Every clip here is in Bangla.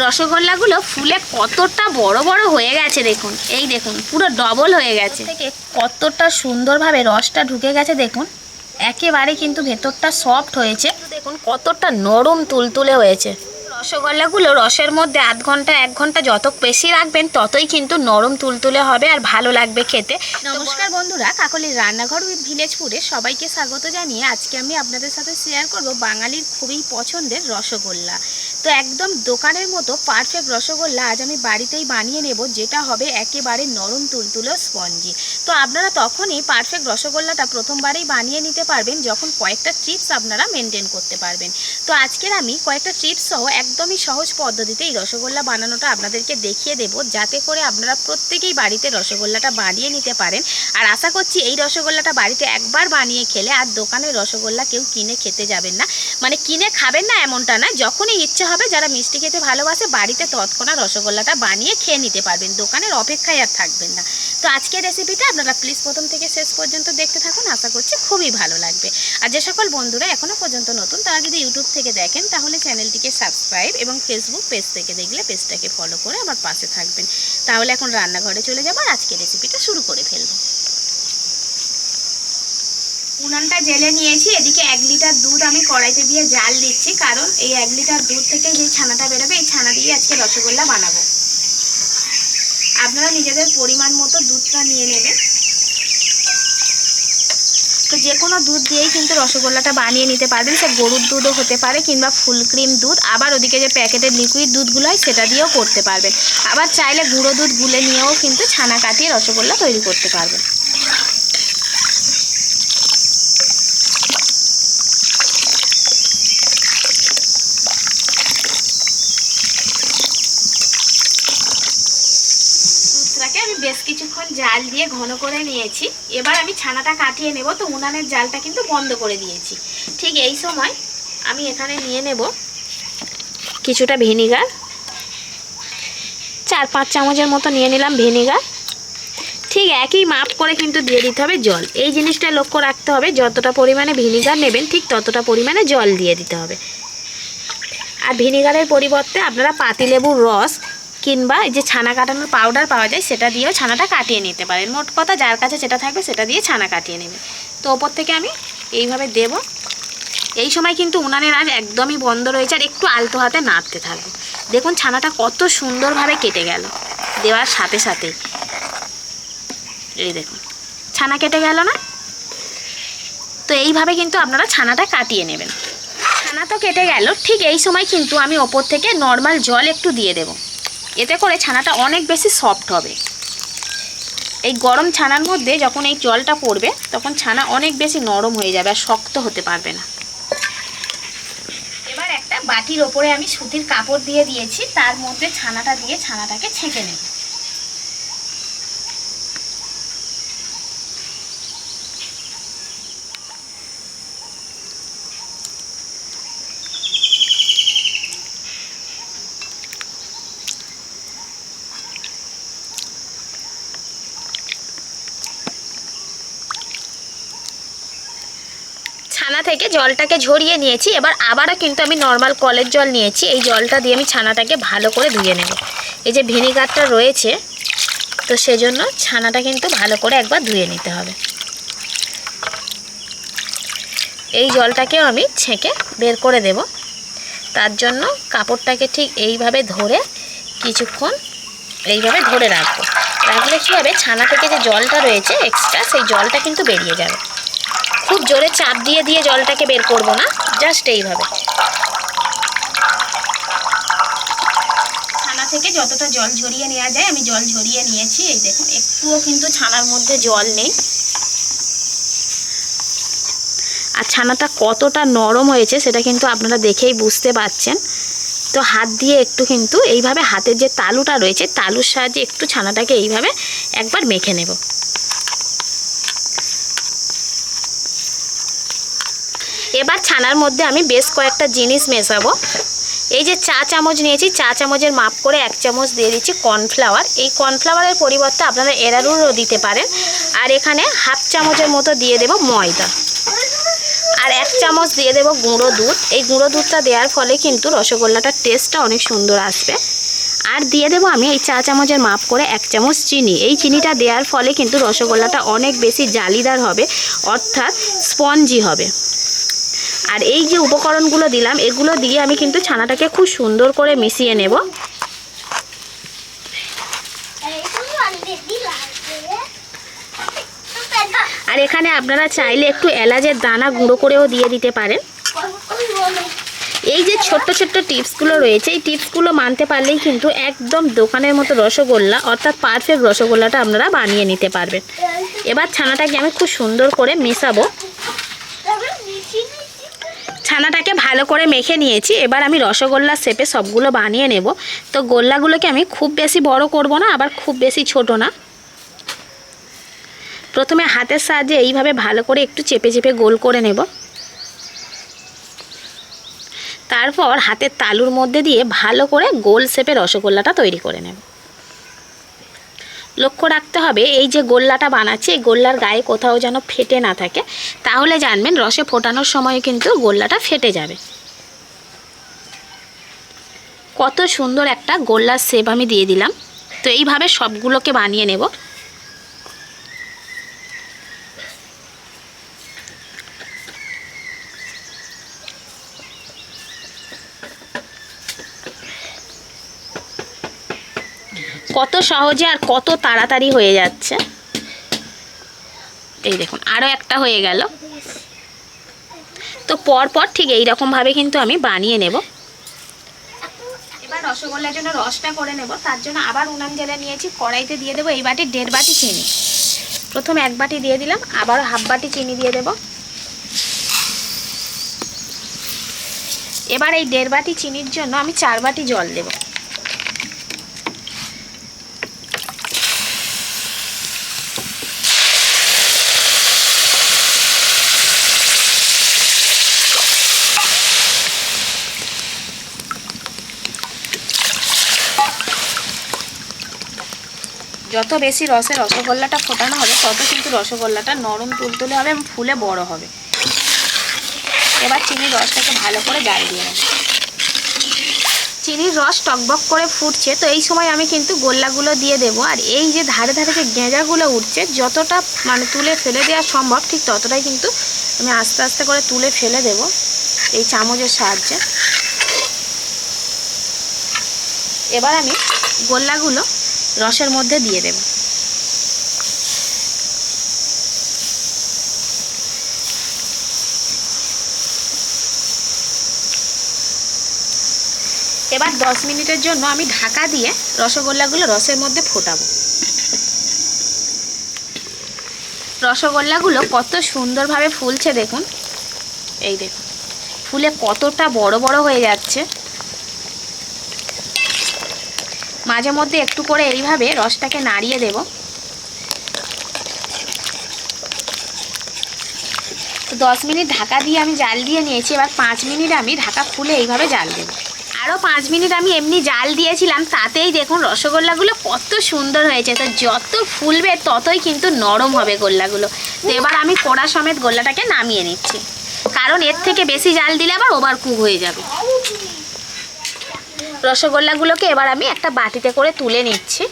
রসগোল্লাগুলো ফুলে কতটা বড় বড় হয়ে গেছে দেখুন। এই দেখুন পুরো ডবল হয়ে গেছে, থেকে কতটা সুন্দরভাবে রসটা ঢুকে গেছে দেখুন। একেবারে কিন্তু ভেতরটা সফট হয়েছে, দেখুন কতটা নরম তুলতুলে হয়েছে। রসগোল্লাগুলো রসের মধ্যে আধ ঘন্টা 1 ঘন্টা যত বেশি রাখবেন ততই কিন্তু নরম তুলতুলে হবে আর ভালো লাগবে খেতে। নমস্কার বন্ধুরা, কাকলির রান্নাঘর উইথ ভিলেজ ফুডে সবাইকে স্বাগত জানিয়ে আজকে আমি আপনাদের সাথে শেয়ার করব বাঙালির খুবই পছন্দের রসগোল্লা। তো একদম দোকানের মতো পারফেক্ট রসগোল্লা আজ আমি বাড়িতেই বানিয়ে নেব, যেটা হবে একেবারে নরম তুলতুলে স্পঞ্জি। তো আপনারা তখনই পারফেক্ট রসগোল্লাটা প্রথমবারেই বানিয়ে নিতে পারবেন যখন কয়েকটা টিপস আপনারা মেনটেন করতে পারবেন। তো আজকের আমি কয়েকটা টিপস সহ একদমই সহজ পদ্ধতিতে এই রসগোল্লা বানানোটা আপনাদেরকে দেখিয়ে দেব, যাতে করে আপনারা প্রত্যেকেই বাড়িতে রসগোল্লাটা বানিয়ে নিতে পারেন। আর আশা করছি এই রসগোল্লাটা বাড়িতে একবার বানিয়ে খেলে আর দোকানের রসগোল্লা কেউ কিনে খেতে যাবেন না। মানে কিনে খাবেন না এমনটা না, যখনই ইচ্ছে হবে যারা মিষ্টি খেতে ভালোবাসে বাড়িতে তৎক্ষণাৎ রসগোল্লাটা বানিয়ে খেয়ে নিতে পারবেন, দোকানের অপেক্ষায় আর থাকবেন না। তো আজকের রেসিপিটা আপনারা প্লিজ প্রথম থেকে শেষ পর্যন্ত দেখতে থাকুন, আশা করছি খুবই ভালো লাগবে। আর যে সকল বন্ধুরা এখনও পর্যন্ত নতুন তারা যদি ইউটিউব থেকে দেখেন তাহলে চ্যানেলটিকে সাবস্ক্রাইব এবং ফেসবুক পেজ থেকে দেখলে পেজটাকে ফলো করে আমার পাশে থাকবেন। তাহলে এখন রান্নাঘরে চলে যাবো আর আজকের রেসিপিটা শুরু করে ফেলবো। উনানটা জেলে নিয়েছি, এদিকে 1 লিটার দুধ আমি কড়াইতে দিয়ে জাল দিচ্ছি, কারণ এই 1 লিটার দুধ থেকে যে ছানাটা বেরোবে এই ছানা দিয়ে আজকে রসগোল্লা বানাবো। আপনারা নিজেদের পরিমাণ মতো দুধটা নিয়ে নেবেন। তো যে কোনো দুধ দিয়েই কিন্তু রসগোল্লাটা বানিয়ে নিতে পারবেন, সে গরুর দুধও হতে পারে কিংবা ফুল ক্রিম দুধ, আবার ওদিকে যে প্যাকেটের লিকুইড দুধগুলো হয় সেটা দিয়েও করতে পারবেন। আবার চাইলে গুঁড়ো দুধ গুলে নিয়েও কিন্তু ছানা কাটিয়ে রসগোল্লা তৈরি করতে পারবেন। আমি বেশ কিছুক্ষণ জাল দিয়ে ঘন করে নিয়েছি, এবার আমি ছানাটা কাটিয়ে নেব। তো উনানের জালটা কিন্তু বন্ধ করে দিয়েছি। ঠিক এই সময় আমি এখানে নিয়ে নেব কিছুটা ভিনিগার, 4-5 চামচের মতো নিয়ে নিলাম ভিনিগার। ঠিক একই মাপ করে কিন্তু দিয়ে দিতে হবে জল। এই জিনিসটা লক্ষ্য রাখতে হবে, যতটা পরিমাণে ভিনিগার নেবেন ঠিক ততটা পরিমাণে জল দিয়ে দিতে হবে। আর ভিনিগারের পরিবর্তে আপনারা পাতিলেবুর রস কিংবা এই যে ছানা কাটানোর পাউডার পাওয়া যায় সেটা দিয়েও ছানাটা কাটিয়ে নিতে পারেন। মোট কথা যার কাছে যেটা থাকবে সেটা দিয়ে ছানা কাটিয়ে নেবে। তো ওপর থেকে আমি এইভাবে দেব। এই সময় কিন্তু উনানের আঁচ একদমই বন্ধ রয়েছে আর একটু আলতো হাতে নাড়তে থাকবো। দেখুন ছানাটা কত সুন্দরভাবে কেটে গেল দেওয়ার সাথে সাথেই। এই দেখুন ছানা কেটে গেল না? তো এইভাবে কিন্তু আপনারা ছানাটা কাটিয়ে নেবেন। ছানা তো কেটে গেল, ঠিক এই সময় কিন্তু আমি ওপর থেকে নর্মাল জল একটু দিয়ে দেব, এতে করে ছানাটা অনেক বেশি সফট হবে। এই গরম ছানার মধ্যে যখন এই জলটা পড়বে তখন ছানা অনেক বেশি নরম হয়ে যাবে আর শক্ত হতে পারবে না। এবার একটা বাটির ওপরে আমি সুতির কাপড় দিয়ে দিয়েছি, তার মধ্যে ছানাটা দিয়ে ছানাটাকে ছেঁকে নেব। ছানা থেকে জলটাকে ঝরিয়ে নিয়েছি, এবার আবারও কিন্তু আমি নর্মাল কলের জল নিয়েছি। এই জলটা দিয়ে আমি ছানাটাকে ভালো করে ধুয়ে নেব। এই যে ভিনিগারটা রয়েছে তো সেজন্য ছানাটা কিন্তু ভালো করে একবার ধুয়ে নিতে হবে। এই জলটাকেও আমি ছেঁকে বের করে দেব। তার জন্য কাপড়টাকে ঠিক এইভাবে ধরে কিছুক্ষণ এইভাবে ধরে রাখবো। রাখলে কী হবে, ছানা থেকে যে জলটা রয়েছে এক্সট্রা সেই জলটা কিন্তু বেরিয়ে যাবে। খুব জোরে চাপ দিয়ে দিয়ে জলটাকে বের করব না, জাস্ট এইভাবে। ছানা থেকে যতটা জল ঝরিয়ে নেওয়া যায় আমি জল ঝরিয়ে নিয়েছি। এই দেখুন একটুও কিন্তু ছানার মধ্যে জল নেই। আর ছানাটা কতটা নরম হয়েছে সেটা কিন্তু আপনারা দেখেই বুঝতে পারছেন। তো হাত দিয়ে একটু কিন্তু এইভাবে হাতের যে তালুটা রয়েছে তালুর সাহায্যে একটু ছানাটাকে এইভাবে একবার মেখে নেব। এবার ছানার মধ্যে আমি বেশ কয়েকটা জিনিস মেশাবো। এই যে চা চামচ নিয়েছি, চা চামচের মাপ করে 1 চামচ দিয়ে দিচ্ছি কর্নফ্লাওয়ার। এই কর্নফ্লাওয়ারের পরিবর্তে আপনারা এরারুটও দিতে পারেন। আর এখানে 1/2 চামচের মতো দিয়ে দেব ময়দা। আর 1 চামচ দিয়ে দেব গুঁড়ো দুধ। এই গুঁড়ো দুধটা দেওয়ার ফলে কিন্তু রসগোল্লাটার টেস্টটা অনেক সুন্দর আসবে। আর দিয়ে দেবো আমি এই চা চামচের মাপ করে 1 চামচ চিনি। এই চিনিটা দেওয়ার ফলে কিন্তু রসগোল্লাটা অনেক বেশি জালিদার হবে, অর্থাৎ স্পঞ্জি হবে। আর এই যে উপকরণগুলো দিলাম, এগুলো দিয়ে আমি কিন্তু ছানাটাকে খুব সুন্দর করে মিশিয়ে নেব। আর এখানে আপনারা চাইলে একটু এলাচের দানা গুঁড়ো করেও দিয়ে দিতে পারেন। এই যে ছোট্ট ছোট্ট টিপসগুলো রয়েছে, এই টিপসগুলো মানতে পারলেই কিন্তু একদম দোকানের মতো রসগোল্লা, অর্থাৎ পারফেক্ট রসগোল্লাটা আপনারা বানিয়ে নিতে পারবেন। এবার ছানাটাকে আমি খুব সুন্দর করে মেশাবো। ছানাটাকে ভালো করে মেখে নিয়েছি। এবার আমি রসগোল্লার শেপে সবগুলো বানিয়ে নেব। তো গোল্লাগুলোকে আমি খুব বেশি বড় করব না, আবার খুব বেশি ছোট না। প্রথমে হাতের সাহায্যে এইভাবে ভালো করে একটু চেপে চেপে গোল করে নেব। তারপর হাতের তালুর মধ্যে দিয়ে ভালো করে গোল শেপে রসগোল্লাটা তৈরি করে নেব। লক্ষ্য রাখতে হবে এই যে গোল্লাটা বানাচ্ছি, এই গোল্লার গায়ে কোথাও যেন ফেটে না থাকে, তাহলে জানবেন রসে ফোটানোর সময় কিন্তু গোল্লাটা ফেটে যাবে। কত সুন্দর একটা গোল্লার শেপ আমি দিয়ে দিলাম। তো এইভাবে সবগুলোকে বানিয়ে নেব। কত সহজে আর কত তাড়াতাড়ি হয়ে যাচ্ছে। এই দেখুন আরও একটা হয়ে গেল। তো পরপর ঠিক এইরকমভাবে কিন্তু আমি বানিয়ে নেব। এবার রসগোল্লার জন্য রসটা করে নেব। তার জন্য আবার উনান জ্বালে নিয়েছি। কড়াইতে দিয়ে দেবো এই বাটির 1.5 বাটি চিনি। প্রথমে 1 বাটি দিয়ে দিলাম, আবার 1/2 বাটি চিনি দিয়ে দেব। এবার এই 1.5 বাটি চিনির জন্য আমি 4 বাটি জল দেব। যত বেশি রসে রসগোল্লাটা ফোটানো হবে, তত কিন্তু রসগোল্লাটা নরম তুলতুলে হবে এবং ফুলে বড় হবে। এবার চিনির রসটাকে ভালো করে জাল দিয়ে নেব। চিনির রস টকবক করে ফুটছে, তো এই সময় আমি কিন্তু গোল্লাগুলো দিয়ে দেব। আর এই যে ধারে ধারে যে গেঁজাগুলো উঠছে, যতটা মানে তুলে ফেলে দেওয়া সম্ভব ঠিক ততটাই কিন্তু আমি আস্তে আস্তে করে তুলে ফেলে দেব এই চামচের সাহায্যে। এবার আমি গোল্লাগুলো রসের মধ্যে দিয়ে দেব। এবার 10 মিনিটের জন্য আমি ঢাকা দিয়ে রসগোল্লাগুলো রসের মধ্যে ফোটাবো। রসগোল্লাগুলো কত সুন্দরভাবে ফুলছে দেখুন। এই দেখুন ফুলে কতটা বড় বড় হয়ে যাচ্ছে। মাঝে মধ্যে একটু করে এইভাবে রসটাকে নাড়িয়ে দেব। তো 10 মিনিট ঢাকা দিয়ে আমি জাল দিয়ে নিয়েছি। এবার 5 মিনিট আমি ঢাকা খুলে এইভাবে জাল দেব। আরও 5 মিনিট আমি এমনি জাল দিয়েছিলাম, তাতেই দেখুন রসগোল্লাগুলো কত সুন্দর হয়েছে। তো যত ফুলবে ততই কিন্তু নরম হবে গোল্লাগুলো। তো এবার আমি কোড়া সমেত গোল্লাটাকে নামিয়ে নিচ্ছি, কারণ এর থেকে বেশি জাল দিলে আবার ওভার কুক হয়ে যাবে। রসগোল্লাগুলোকে এবার আমি একটা বাটিতে করে তুলে নিচ্ছি।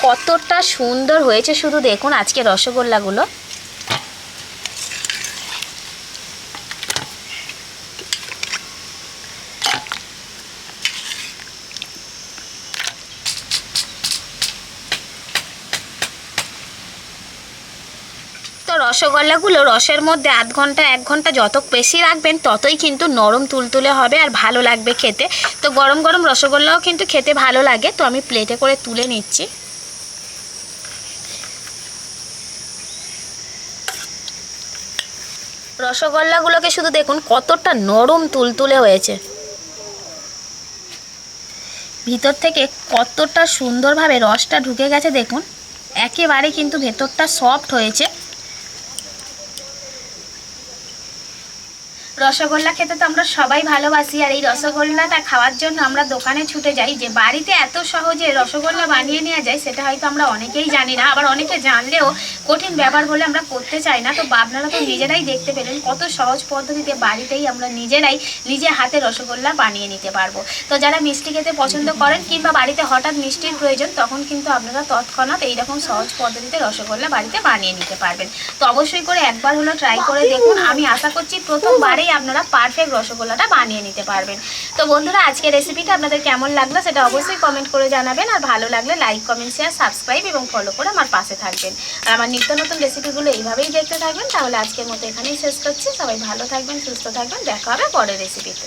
কতটা সুন্দর হয়েছে শুধু দেখুন আজকে রসগোল্লাগুলো। তো রসগোল্লাগুলো রসের মধ্যে আধ ঘন্টা 1 ঘন্টা যত বেশি রাখবেন ততই কিন্তু নরম তুলতুলে হবে আর ভালো লাগবে খেতে। তো গরম গরম রসগোল্লাও কিন্তু খেতে ভালো লাগে। তো আমি প্লেটে করে তুলে নিচ্ছি। রসগোল্লাগুলোকে শুধু দেখুন কতটা নরম তুলতুলে হয়েছে, ভিতর থেকে কতটা সুন্দরভাবে রসটা ঢুকে গেছে দেখুন। একেবারে কিন্তু ভেতরটা সফট হয়েছে। রসগোল্লা খেতে তো আমরা সবাই ভালোবাসি, আর এই রসগোল্লাটা খাওয়ার জন্য আমরা দোকানে ছুটে যাই। যে বাড়িতে এত সহজে রসগোল্লা বানিয়ে নেওয়া যায় সেটা হয়তো আমরা অনেকেই জানি না, আবার অনেকে জানলেও কঠিন ব্যাপার বলে আমরা করতে চাই না। তো আপনারা তো নিজেরাই দেখতে পেলেন কত সহজ পদ্ধতিতে বাড়িতেই আমরা নিজে হাতে রসগোল্লা বানিয়ে নিতে পারবো। তো যারা মিষ্টি খেতে পছন্দ করেন কিংবা বাড়িতে হঠাৎ মিষ্টির প্রয়োজন, তখন কিন্তু আপনারা তৎক্ষণাৎ এইরকম সহজ পদ্ধতিতে রসগোল্লা বাড়িতে বানিয়ে নিতে পারবেন। তো অবশ্যই করে একবার হলো ট্রাই করে দেখুন। আমি আশা করছি প্রথমবারেই আপনারা পারফেক্ট রসগোল্লাটা বানিয়ে নিতে পারবেন। তো বন্ধুরা, আজকের রেসিপিটা আপনাদের কেমন লাগলো সেটা অবশ্যই কমেন্ট করে জানাবেন, আর ভালো লাগলে লাইক, কমেন্ট, শেয়ার, সাবস্ক্রাইব এবং ফলো করে আমার পাশে থাকবেন। আর আমার নিত্য নতুন রেসিপিগুলো এইভাবেই দেখতে থাকবেন। তাহলে আজকের মতো এখানেই শেষ করছি। সবাই ভালো থাকবেন, সুস্থ থাকবেন, দেখা হবে পরের রেসিপিতে।